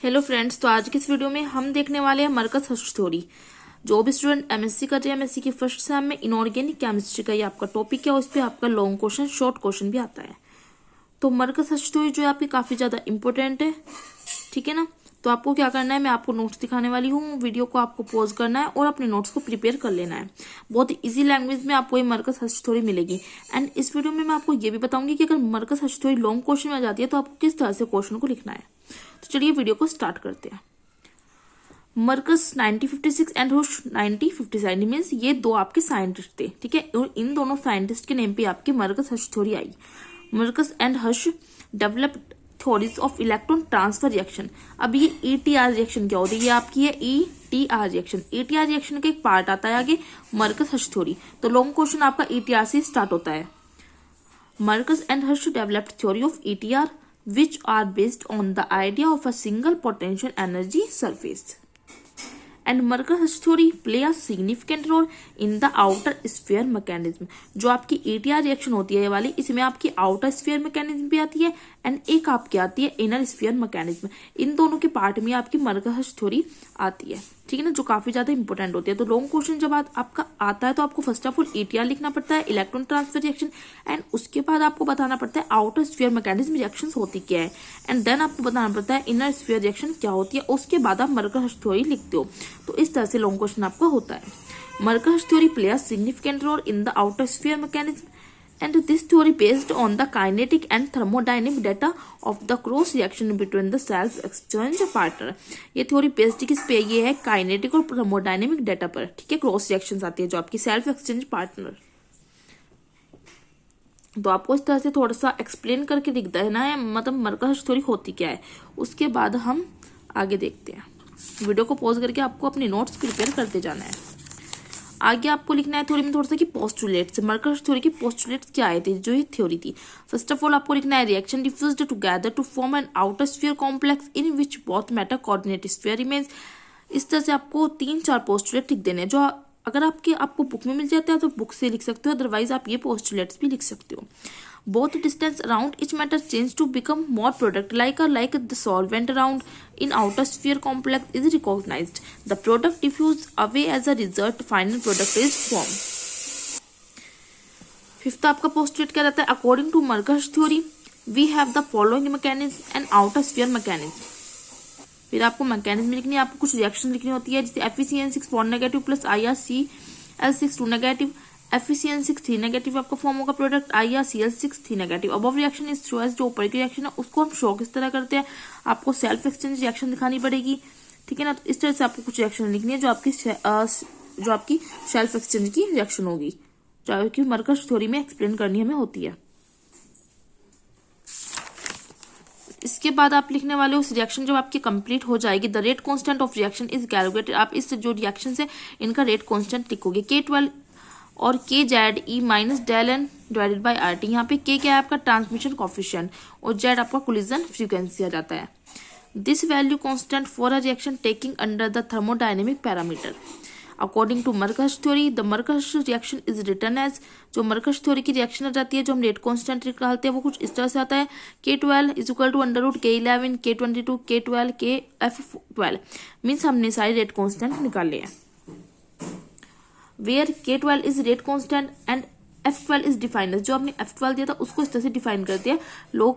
Hello friends, तो आज की इस वीडियो में हम देखने वाले हैं मरकज हर्ष थ्योरी। जो भी स्टूडेंट एमएससी कर रहे हैं, एमएससी की फर्स्ट सेम में इनऑर्गेनिक केमिस्ट्री का ये आपका टॉपिक है और इस पे आपका लॉन्ग क्वेश्चन, शॉर्ट क्वेश्चन भी आता है। तो मरकज हर्ष थ्योरी जो है आपकी काफी ज्यादा इंपॉर्टेंट है, ठीक है ना। तो आपको क्या करना है, मैं आपको नोट्स दिखाने वाली हूँ, वीडियो को आपको पॉज करना है और अपने नोट्स को प्रिपेयर कर लेना है। बहुत इजी लैंग्वेज में आपको ये मरकज हर्ष थ्योरी मिलेगी। एंड इस वीडियो में मैं आपको ये भी बताऊंगी कि अगर मरकज हर्ष थ्योरी लॉन्ग क्वेश्चन में आ जाती है तो आपको किस तरह से क्वेश्चन को लिखना है। तो चलिए वीडियो को स्टार्ट करते हैं। मरकज 1956 एंड हुश 1957 मीन्स ये दो आपके साइंटिस्ट थे, ठीक है। और इन दोनों साइंटिस्ट के नेम पे आपकी मरकज हर्ष थ्योरी आई। Marcus and Hush developed theories of electron transfer reaction. अब ये ईटीआर रिएक्शन क्या होती है, ये आपकी है ईटीआर रिएक्शन। ईटीआर रिएक्शन का एक पार्ट आता है आगे मरकज हर्ष थ्योरी। तो लॉन्ग क्वेश्चन आपका ईटीआर से स्टार्ट होता है। Marcus and Hush developed theory of ETR which are based on the idea of a single potential energy surface. And Markov theory play a significant role in the outer sphere mechanism. जो आपकी ATR reaction होती है ये वाली, इसमें आपकी outer sphere mechanism भी आती है एंड एक आपकी आती है इनर स्फीयर मैकेनिज्म। इन दोनों के पार्ट में आपकी मरकज थ्योरी आती है, ठीक है ना, जो काफी ज्यादा इंपॉर्टेंट होती है। तो लॉन्ग क्वेश्चन जब आपका आता है तो आपको फर्स्ट ऑफ ऑल एटीआर लिखना पड़ता है, इलेक्ट्रॉन ट्रांसफर रिएक्शन, एंड उसके बाद आपको बताना पड़ता है आउटर स्फीयर मैकेनिज्म रिएक्शन होती क्या है, एंड देन आपको बताना पड़ता है इनर स्फीयर रिएक्शन क्या होती है। उसके बाद आप मरकज थ्योरी लिखते हो। तो इस तरह से लॉन्ग क्वेश्चन आपका होता है। Marcus theory play a significant role in the outer sphere mechanism and this theory based on the kinetic and thermodynamic data of the cross reaction between the self exchange partner। ये theory based किस पे, ये है kinetic और thermodynamic data पर, ठीक है। Cross reactions आती है जो आपकी सेल्फ एक्सचेंज पार्टनर। तो आपको इस तरह से थोड़ा सा एक्सप्लेन करके लिख देना है, मतलब मरकज थ्योरी होती क्या है। उसके बाद हम आगे देखते हैं। वीडियो को पॉज करके आपको अपने नोट्स प्रिपेयर करते जाना है। आगे आपको लिखना है थ्योरी में थोड़ा सा कि पोस्टुलेट्स, मरकज थ्योरी के पोस्टुलेट्स क्या आए थे, जो ये थ्योरी थी। फर्स्ट ऑफ ऑल आपको लिखना है reaction diffused together to form an outer sphere complex in which both matter coordinate sphere remains. इस तरह से आपको 3-4 पोस्टुलेट लिख देने हैं, जो अगर आपको बुक में मिल जाता है तो बुक से लिख सकते हो, अदरवाइज आप ये पोस्टुलेट्स भी लिख सकते हो। Both distance around each matter change to become more product like the solvent around in outer sphere complex is recognized. The product diffuse away as a result final product is formed. Fifth आपका postulate क्या रहता है, according to Marcus theory we have the following mechanism and outer sphere mechanism. फिर आपको mechanism लिखनी है, आपको कुछ रिएक्शन लिखनी होती है, जैसे FeCN6 4 negative plus IrCl6 2 negative, FeCN6 3 negative आपका फॉर्म होगा product, IrCl6 3 negative. Above reaction is show as, जो ऊपर की रिएक्शन है उसको हम शो किस तरह करते हैं, आपको सेल्फ एक्सचेंज रिएक्शन दिखानी पड़ेगी, ठीक है ना। तो इस तरह से आपको कुछ रिएक्शन लिखनी है जो आपकी सेल्फ एक्सचेंज की रिएक्शन होगी, जो कि मरकज थ्योरी में एक्सप्लेन करनी हमें होती है। इसके बाद आप लिखने वाले उस रिएक्शन जब आपकी कंप्लीट हो जाएगी, the rate constant of reaction is calculated. आप इस जो रिएक्शन है इनका रेट कांस्टेंट लिखोगे, K12 और KZE minus del N divided by RT। यहाँ पे K क्या है आपका ट्रांसमिशन कॉफिशिएंट और Z आपका कोलिजन फ्रीक्वेंसी आ जाता है। This value constant for a reaction taking under the thermodynamic parameter. According to Marcus theory the Marcus reaction is return as, जो मरकज थ्योरी की रिएक्शन आ जाती है जो हम रेट कांस्टेंट निकालते हैं वो कुछ इस तरह से आता है, K12 is equal to under root K11 K22 K12 KF12। Means हमने सारे रेट कांस्टेंट निकाले हैं। Where K12 is rate constant and F12 is defined, जो आपने F12 दिया था उसको इस तरह से डिफाइन करते हैं, log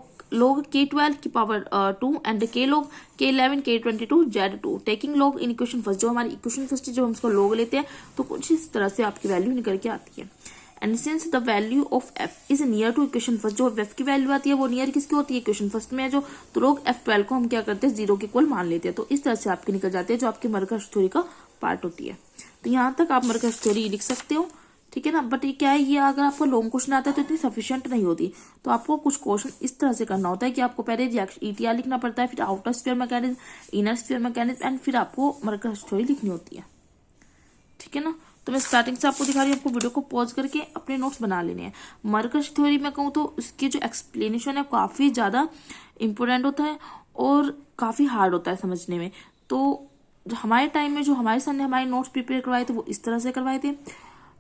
K12 की power 2 and K log K11 K22 Z2 taking log in equation first. जो हमारी इक्वेशन फर्स्ट है, जब हम उसको log लेते हैं तो कुछ इस तरह से आपकी वैल्यू निकल के आती है। And since the value of F is near to equation first, जो F की वैल्यू आती है वो नियर किसकी होती है, इक्वेशन फर्स्ट में है जो, तो log F12 को हम क्या करते हैं 0 के इक्वल मान लेते हैं। तो इस तरह से आपके निकल जाते हैं जो आपकी मरकज थ्योरी का पार्ट होती है। तो यहाँ तक आप मरकज थ्योरी लिख सकते हो, ठीक है ना। बट ये क्या है, ये अगर आपको लॉन्ग क्वेश्चन आता है तो इतनी सफिशिएंट नहीं होती। तो आपको कुछ क्वेश्चन इस तरह से करना होता है कि आपको पहले ईटीआर लिखना पड़ता है, फिर outer sphere mechanism, inner sphere mechanism, and फिर आपको मरकज थ्योरी लिखनी होती है, ठीक है ना। तो मैं स्टार्टिंग से आपको दिखा रही हूँ, आपको वीडियो को पॉज करके अपने नोट्स बना लेने हैं। मरकज थ्योरी में कहूँ तो उसकी जो एक्सप्लेनेशन है काफी ज्यादा इंपोर्टेंट होता है और काफी हार्ड होता है समझने में। तो हमारे टाइम में जो हमारे सर ने हमारे नोट्स प्रिपेयर करवाए थे वो इस तरह से करवाए थे।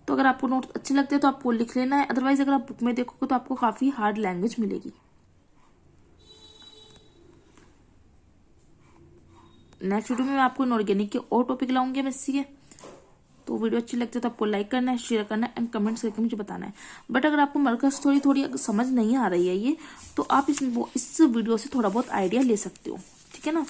तो अगर आपको नोट्स अच्छे लगते हैं तो आपको लिख लेना है, अदरवाइज अगर आप बुक में देखोगे तो आपको काफी हार्ड लैंग्वेज मिलेगी। नेक्स्ट वीडियो में मैं आपको इनऑर्गेनिक के और टॉपिक लाऊंगी एमएससी के। तो वीडियो अच्छी लगती है तो आपको लाइक करना है, शेयर करना है एंड कमेंट्स करके मुझे बताना है। बट अगर आपको मरकज थोड़ी समझ नहीं आ रही है ये, तो आप इस वीडियो से थोड़ा बहुत आइडिया ले सकते हो, ठीक है ना।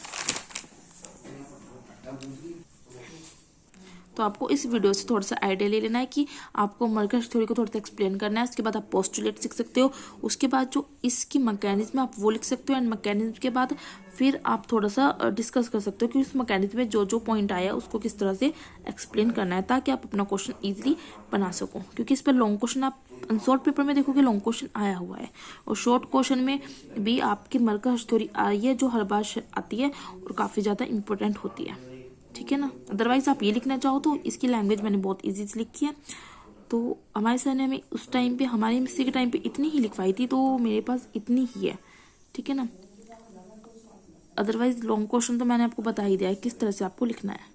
तो आपको इस वीडियो से थोड़ा सा आइडिया ले लेना है कि आपको मरकज थ्योरी को थोड़ा सा एक्सप्लेन करना है। उसके बाद आप पोस्टुलेट सीख सकते हो, उसके बाद जो इसकी मैकेनिज्म आप वो लिख सकते हो, एंड मैकेनिज्म के बाद फिर आप थोड़ा सा डिस्कस कर सकते हो कि उस मैकेनिज्म में जो जो पॉइंट आया उसको किस तरह से एक्सप्लेन करना है, ताकि आप अपना क्वेश्चन ईजिली बना सको। क्योंकि इस पर लॉन्ग क्वेश्चन आप शॉर्ट पेपर में देखोगे लॉन्ग क्वेश्चन आया हुआ है, और शॉर्ट क्वेश्चन में भी आपकी मरकज थ्योरी आई है जो हर बार आती है और काफ़ी ज़्यादा इंपॉर्टेंट होती है, ठीक है ना। अदरवाइज आप ये लिखना चाहो तो इसकी लैंग्वेज मैंने बहुत इजी से लिखी है। तो हमारे सर ने हमें उस टाइम पे, हमारे एमएससी के टाइम पे इतनी ही लिखवाई थी, तो मेरे पास इतनी ही है, ठीक है ना। अदरवाइज लॉन्ग क्वेश्चन तो मैंने आपको बता ही दिया है किस तरह से आपको लिखना है।